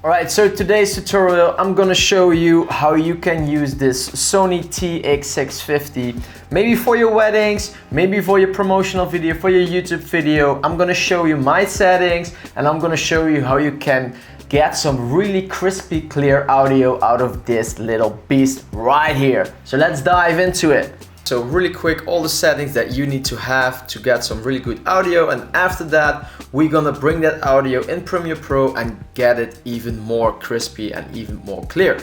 Alright, so today's tutorial I'm gonna show you how you can use this Sony TX650 maybe for your weddings, maybe for your promotional video, for your YouTube video. I'm gonna show you my settings and I'm gonna show you how you can get some really crispy clear audio out of this little beast right here. So let's dive into it. So really quick, all the settings that you need to have to get some really good audio, and after that we're gonna bring that audio in Premiere Pro and get it even more crispy and even more clear.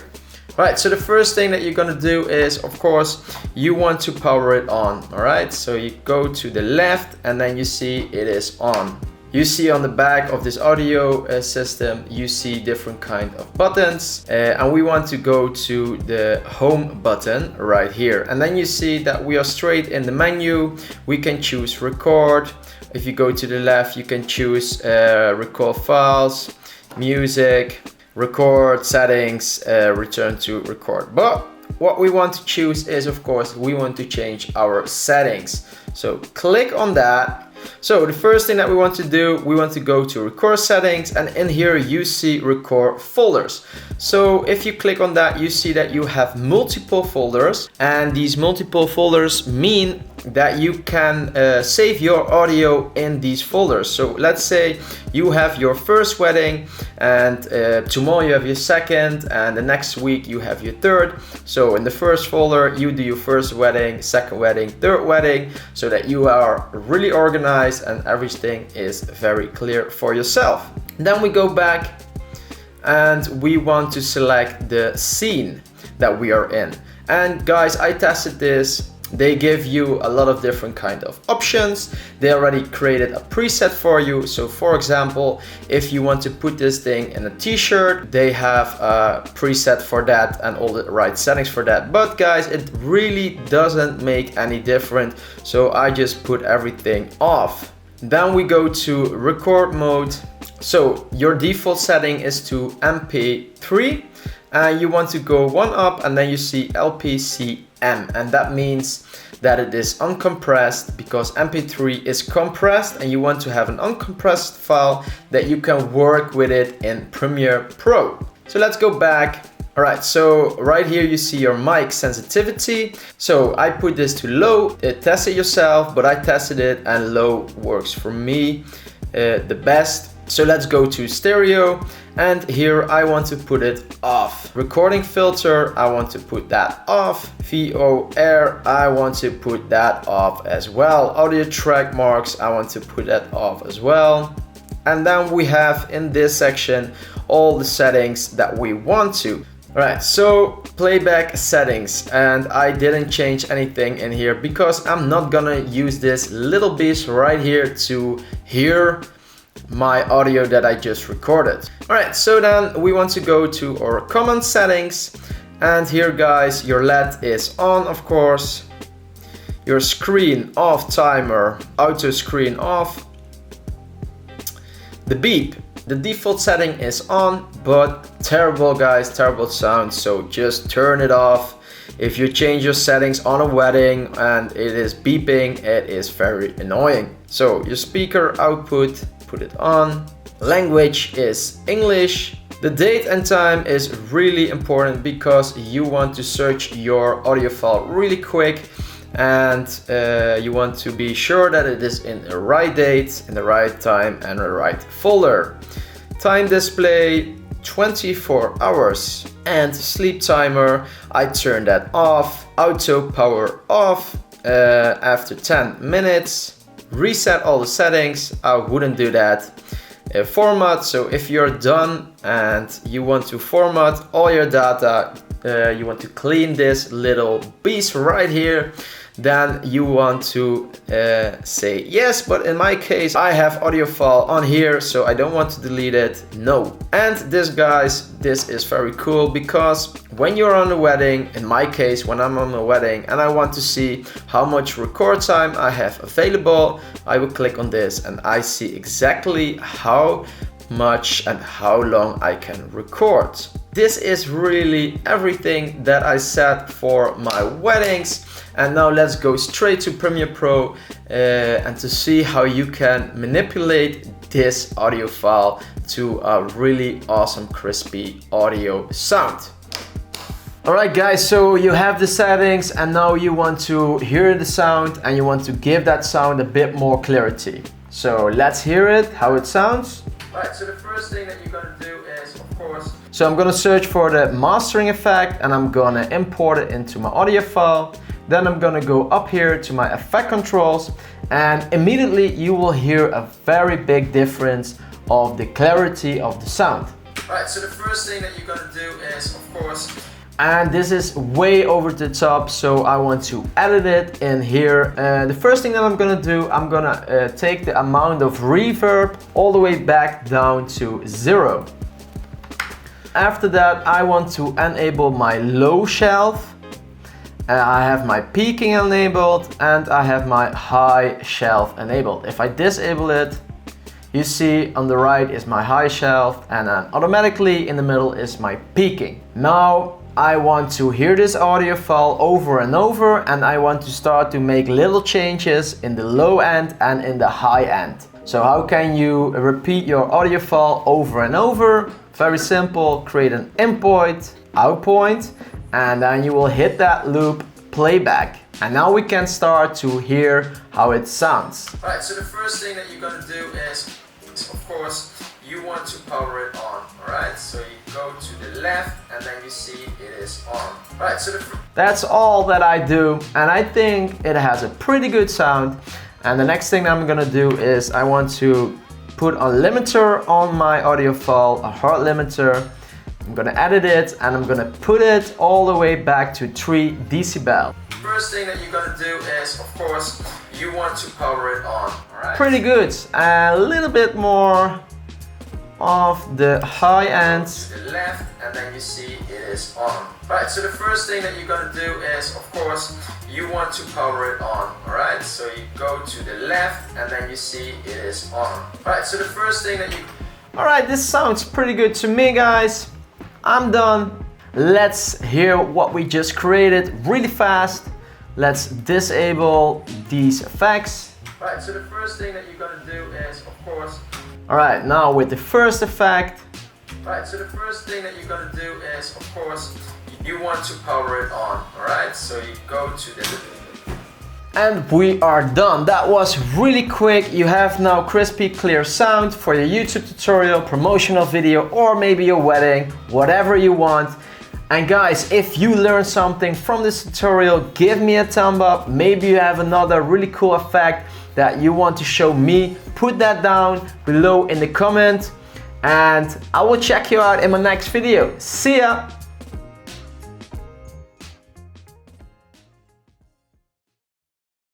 Alright, so the first thing that you're gonna do is, of course, you want to power it on. Alright, so you go to the left and then you see it is on. You see on the back of this audio system, you see different kind of buttons, and we want to go to the home button right here. And then you see that we are straight in the menu. We can choose record. If you go to the left, you can choose record files, music, record, settings, return to record. But what we want to choose is, of course, we want to change our settings. So click on that. So the first thing that we want to do, we want to go to record settings, and in here you see record folders. So if you click on that, you see that you have multiple folders, and these multiple folders mean that you can save your audio in these folders. So let's say you have your first wedding, and tomorrow you have your second, and the next week you have your third. So in the first folder you do your first wedding, second wedding, third wedding, so that you are really organized and everything is very clear for yourself. Then we go back and we want to select the scene that we are in. And guys, I tested this. They give you a lot of different kind of options. They already created a preset for you. So for example, if you want to put this thing in a t-shirt, they have a preset for that and all the right settings for that. But guys, it really doesn't make any difference. So I just put everything off. Then we go to record mode. So your default setting is to MP3. And you want to go one up, and then you see LPCM, and that means that it is uncompressed, because MP3 is compressed and you want to have an uncompressed file that you can work with it in Premiere Pro. So let's go back. Alright, so right here you see your mic sensitivity. So I put this to low. Test it yourself, but I tested it and low works for me the best. So let's go to stereo, and here I want to put it off. Recording filter, I want to put that off. VOR, I want to put that off as well. Audio track marks, I want to put that off as well. And then we have in this section all the settings that we want to. Alright, so playback settings, and I didn't change anything in here because I'm not gonna use this little beast right here to hear my audio that I just recorded. Alright, so then we want to go to our common settings, and here guys, your LED is on, of course, your screen off, timer, auto screen off, the beep, the default setting is on, but terrible guys, terrible sound, so just turn it off. If you change your settings on a wedding and it is beeping, it is very annoying. So your speaker output, put it on. Language is English. The date and time is really important because you want to search your audio file really quick, and you want to be sure that it is in the right date, in the right time, and the right folder. Time display 24 hours, and sleep timer, I turn that off. Auto power off after 10 minutes. Reset all the settings, I wouldn't do that. Format, so if you're done and you want to format all your data, you want to clean this little piece right here, then you want to say yes, but in my case I have audio file on here, so I don't want to delete it, no. And this guys, this is very cool because when you're on a wedding, in my case when I'm on a wedding and I want to see how much record time I have available, I will click on this and I see exactly how much and how long I can record. This is really everything that I set for my weddings. And now let's go straight to Premiere Pro and to see how you can manipulate this audio file to a really awesome crispy audio sound. Alright guys, so you have the settings and now you want to hear the sound and you want to give that sound a bit more clarity. So let's hear it, how it sounds. Alright, so the first thing that you're gonna do is, of course, so I'm gonna search for the mastering effect and I'm gonna import it into my audio file. Then I'm gonna go up here to my effect controls and immediately you will hear a very big difference of the clarity of the sound. Alright, so the first thing that you're gonna do is, of course, and this is way over the top, so I want to edit it in here. The first thing that I'm gonna do, I'm gonna take the amount of reverb all the way back down to 0. After that, I want to enable my low shelf. I have my peaking enabled and I have my high shelf enabled. If I disable it, you see on the right is my high shelf and then automatically in the middle is my peaking. Now I want to hear this audio file over and over and I want to start to make little changes in the low end and in the high end. So how can you repeat your audio file over and over? Very simple, create an in point, out point, and then you will hit that loop playback. And now we can start to hear how it sounds. Alright, so the first thing that you're gonna do is, of course, you want to power it on. Alright, so you go to the left and then you see it is on. Alright, so that's all that I do and I think it has a pretty good sound. And the next thing I'm gonna do is I want to put a limiter on my audio file, a hard limiter. I'm gonna edit it and I'm gonna put it all the way back to 3 decibel. First thing that you're gonna do is, of course, you want to power it on. Alright. Pretty good. A little bit more of the high end. To the left and then you see it is on. Alright, so the first thing that you're gonna do is, of course, you want to power it on. Alright, so you go to the left and then you see it is on. Alright, so the first thing that you... Alright, this sounds pretty good to me, guys. I'm done. Let's hear what we just created really fast. Let's disable these effects. Alright, so the first thing that you're gonna do is, of course... Alright, now with the first effect. Alright, so the first thing that you're gonna do is, of course, you want to power it on. Alright, so you go to the... And we are done. That was really quick. You have now crispy, clear sound for your YouTube tutorial, promotional video, or maybe your wedding, whatever you want. And guys, if you learned something from this tutorial, give me a thumb up. Maybe you have another really cool effect that you want to show me. Put that down below in the comment and I will check you out in my next video. See ya!